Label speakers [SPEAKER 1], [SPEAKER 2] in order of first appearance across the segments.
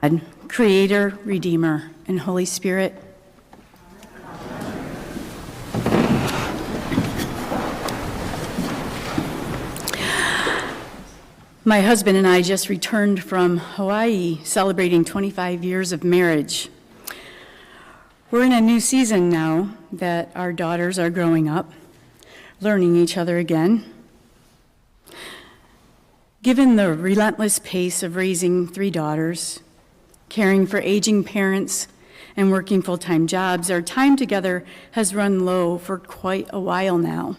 [SPEAKER 1] God, Creator, Redeemer, and Holy Spirit. My husband and I just returned from Hawaii, celebrating 25 years of marriage. We're in a new season now that our daughters are growing up, learning each other again. Given the relentless pace of raising 3 daughters, caring for aging parents, and working full-time jobs, our time together has run low for quite a while now.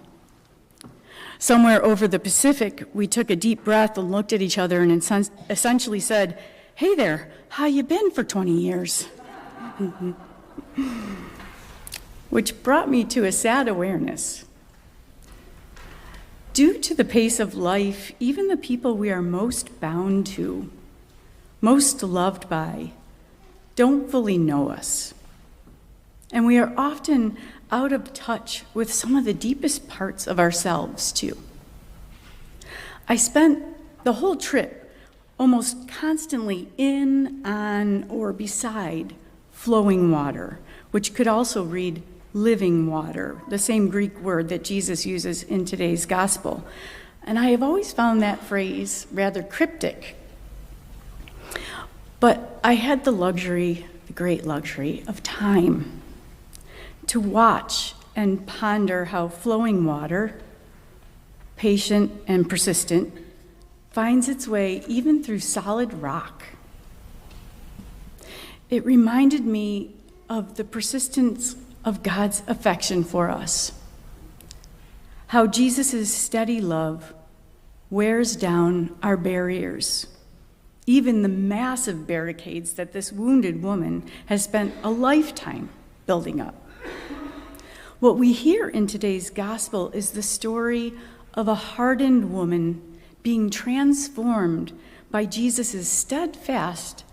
[SPEAKER 1] Somewhere over the Pacific, we took a deep breath and looked at each other and essentially said, "Hey there, how you been for 20 years?" Which brought me to a sad awareness. Due to the pace of life, even the people we are most bound to, most loved by, don't fully know us. And we are often out of touch with some of the deepest parts of ourselves, too. I spent the whole trip almost constantly in, on, or beside flowing water, which could also read living water, the same Greek word that Jesus uses in today's gospel. And I have always found that phrase rather cryptic. But I had the great luxury of time to watch and ponder how flowing water, patient and persistent, finds its way even through solid rock. It reminded me of the persistence of God's affection for us, how Jesus' steady love wears down our barriers, even the massive barricades that this wounded woman has spent a lifetime building up. What we hear in today's gospel is the story of a hardened woman being transformed by Jesus' steadfast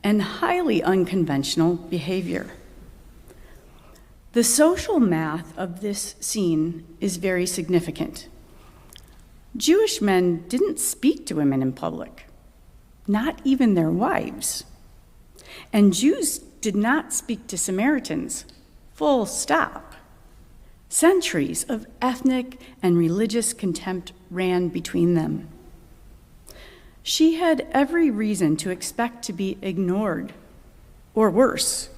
[SPEAKER 1] and highly unconventional behavior. The social math of this scene is very significant. Jewish men didn't speak to women in public, not even their wives. And Jews did not speak to Samaritans, full stop. Centuries of ethnic and religious contempt ran between them. She had every reason to expect to be ignored, or worse.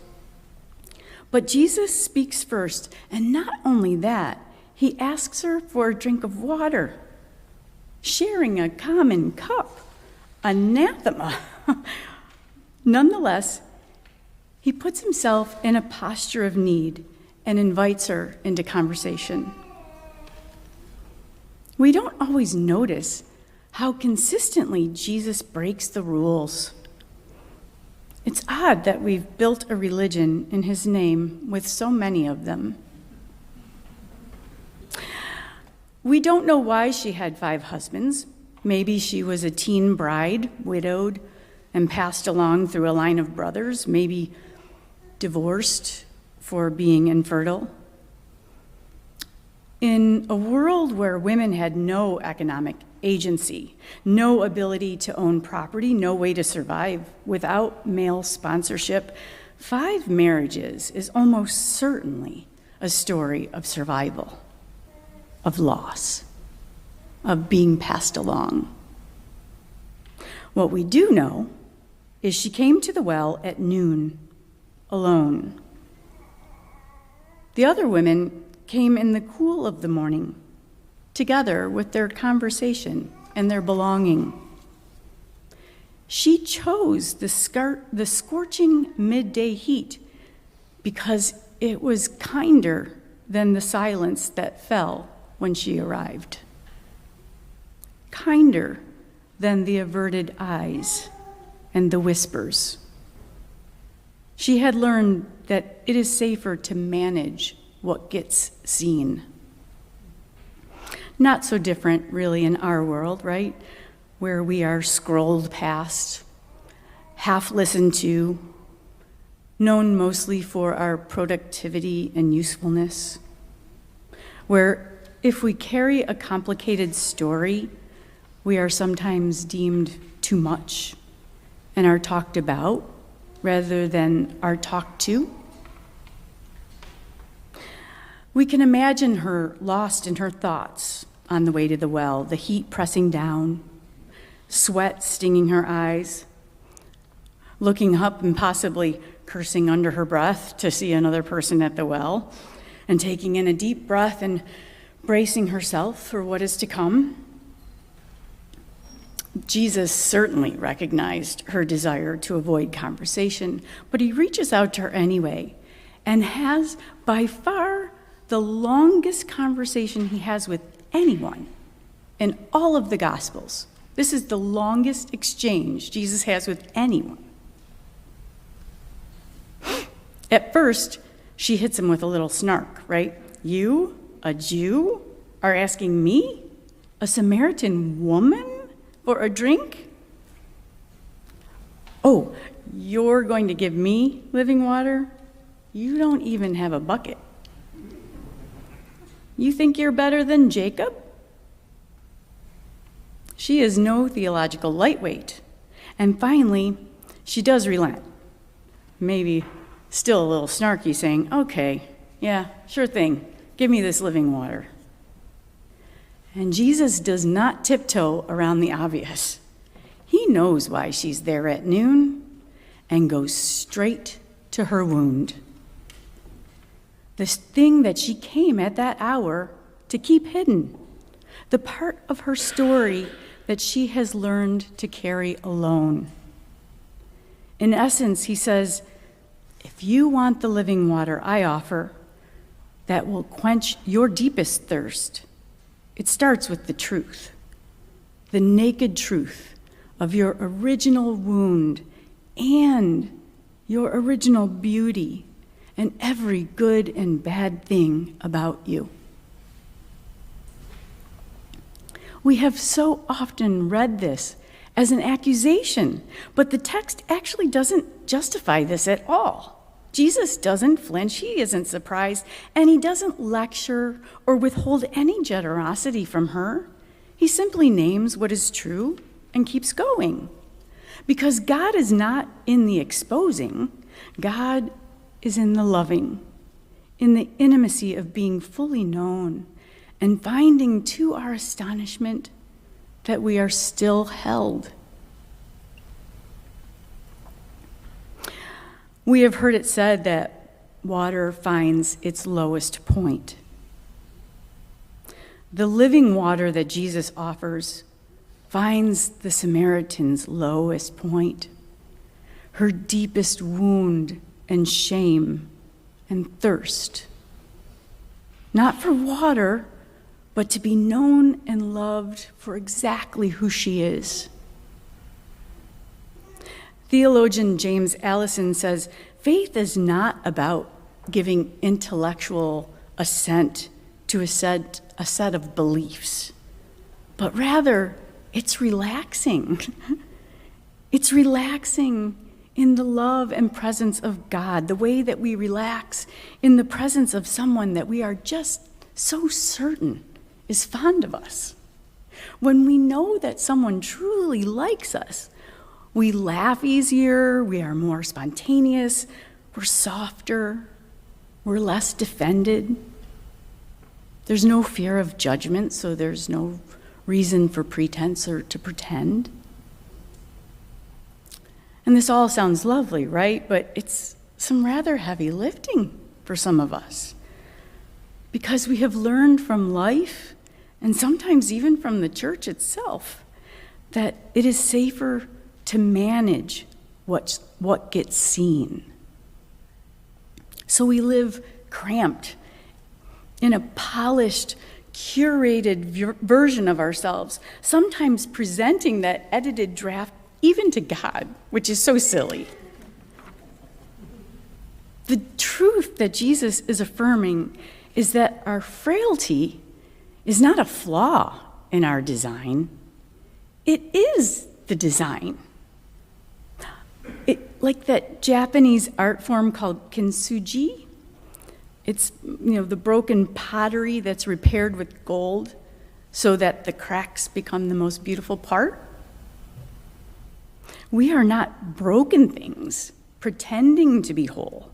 [SPEAKER 1] But Jesus speaks first, and not only that, he asks her for a drink of water, sharing a common cup, anathema. Nonetheless, he puts himself in a posture of need and invites her into conversation. We don't always notice how consistently Jesus breaks the rules. It's odd that we've built a religion in his name with so many of them. We don't know why she had 5 husbands. Maybe she was a teen bride, widowed, and passed along through a line of brothers, maybe divorced for being infertile. In a world where women had no economic agency, no ability to own property, no way to survive without male sponsorship, 5 marriages is almost certainly a story of survival, of loss, of being passed along. What we do know is she came to the well at noon, alone. The other women came in the cool of the morning, together with their conversation and their belonging. She chose the scorching midday heat because it was kinder than the silence that fell when she arrived. Kinder than the averted eyes and the whispers. She had learned that it is safer to manage what gets seen. Not so different, really, in our world, right? Where we are scrolled past, half listened to, known mostly for our productivity and usefulness. Where if we carry a complicated story, we are sometimes deemed too much and are talked about rather than are talked to. We can imagine her lost in her thoughts on the way to the well, the heat pressing down, sweat stinging her eyes, looking up and possibly cursing under her breath to see another person at the well, and taking in a deep breath and bracing herself for what is to come. Jesus certainly recognized her desire to avoid conversation, but he reaches out to her anyway and has by far the longest conversation he has with anyone in all of the Gospels. This is the longest exchange Jesus has with anyone. At first, she hits him with a little snark, right? You, a Jew, are asking me, a Samaritan woman, for a drink? Oh, you're going to give me living water? You don't even have a bucket. You think you're better than Jacob? She is no theological lightweight. And finally, she does relent. Maybe still a little snarky, saying, okay, yeah, sure thing. Give me this living water. And Jesus does not tiptoe around the obvious. He knows why she's there at noon and goes straight to her wound. This thing that she came at that hour to keep hidden, the part of her story that she has learned to carry alone. In essence, he says, if you want the living water I offer that will quench your deepest thirst, it starts with the truth, the naked truth of your original wound and your original beauty and every good and bad thing about you. We have so often read this as an accusation, but the text actually doesn't justify this at all. Jesus doesn't flinch, he isn't surprised, and he doesn't lecture or withhold any generosity from her. He simply names what is true and keeps going. Because God is not in the exposing, God is in the loving, in the intimacy of being fully known and finding to our astonishment that we are still held. We have heard it said that water finds its lowest point. The living water that Jesus offers finds the Samaritan's lowest point, her deepest wound and shame and thirst. Not for water, but to be known and loved for exactly who she is. Theologian James Allison says, faith is not about giving intellectual assent to a set of beliefs, but rather it's relaxing. It's relaxing in the love and presence of God, the way that we relax in the presence of someone that we are just so certain is fond of us. When we know that someone truly likes us, we laugh easier, we are more spontaneous, we're softer, we're less defended. There's no fear of judgment, so there's no reason for pretense or to pretend. And this all sounds lovely, right? But it's some rather heavy lifting for some of us, because we have learned from life, and sometimes even from the church itself, that it is safer to manage what gets seen. So we live cramped in a polished, curated version of ourselves, sometimes presenting that edited draft even to God, which is so silly. The truth that Jesus is affirming is that our frailty is not a flaw in our design. It is the design. Like that Japanese art form called kintsugi. It's, the broken pottery that's repaired with gold so that the cracks become the most beautiful part. We are not broken things pretending to be whole.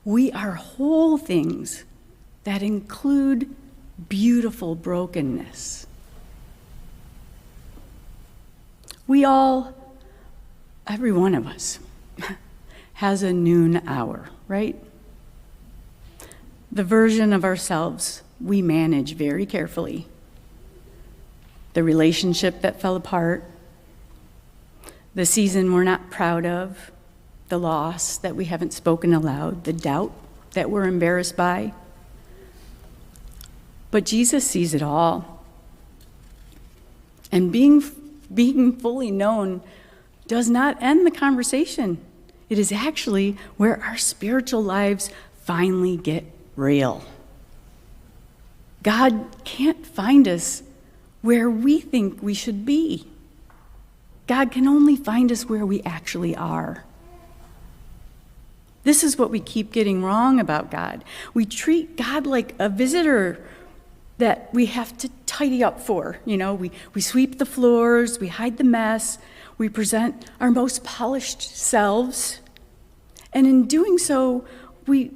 [SPEAKER 1] We are whole things that include beautiful brokenness. Every one of us, has a noon hour, right? The version of ourselves we manage very carefully. The relationship that fell apart, the season we're not proud of, the loss that we haven't spoken aloud, the doubt that we're embarrassed by. But Jesus sees it all. And being fully known does not end the conversation. It is actually where our spiritual lives finally get real. God can't find us where we think we should be. God can only find us where we actually are. This is what we keep getting wrong about God. We treat God like a visitor that we have to tidy up for. We sweep the floors, we hide the mess, we present our most polished selves. And in doing so, we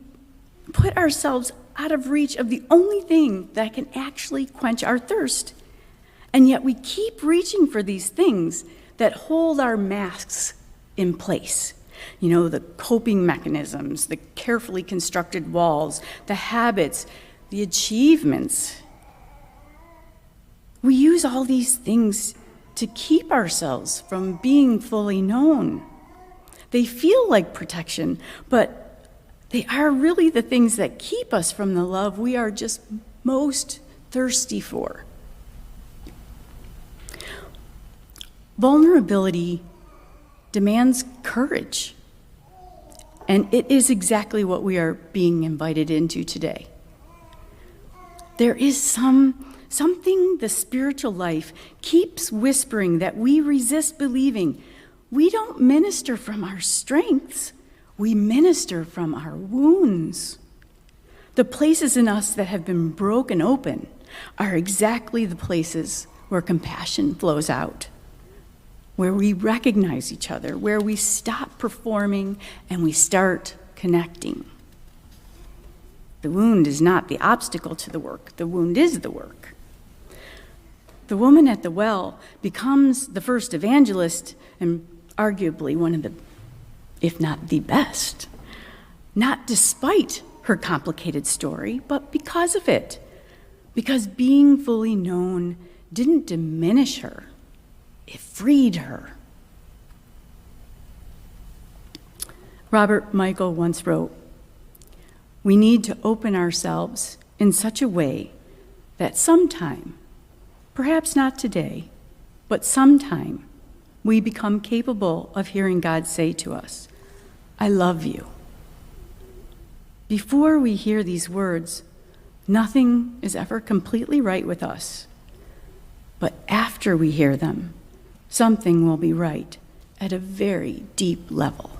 [SPEAKER 1] put ourselves out of reach of the only thing that can actually quench our thirst. And yet we keep reaching for these things that hold our masks in place. The coping mechanisms, the carefully constructed walls, the habits, the achievements. We use all these things to keep ourselves from being fully known. They feel like protection, but they are really the things that keep us from the love we are just most thirsty for. Vulnerability demands courage, and it is exactly what we are being invited into today. There is something the spiritual life keeps whispering that we resist believing. We don't minister from our strengths, we minister from our wounds. The places in us that have been broken open are exactly the places where compassion flows out, where we recognize each other, where we stop performing and we start connecting. The wound is not the obstacle to the work, the wound is the work. The woman at the well becomes the first evangelist and arguably one of the, if not the best, not despite her complicated story, but because of it. Because being fully known didn't diminish her, it freed her. Robert Michael once wrote, "We need to open ourselves in such a way that sometime, perhaps not today, but sometime, we become capable of hearing God say to us, 'I love you.' Before we hear these words, nothing is ever completely right with us. But after we hear them, something will be right at a very deep level."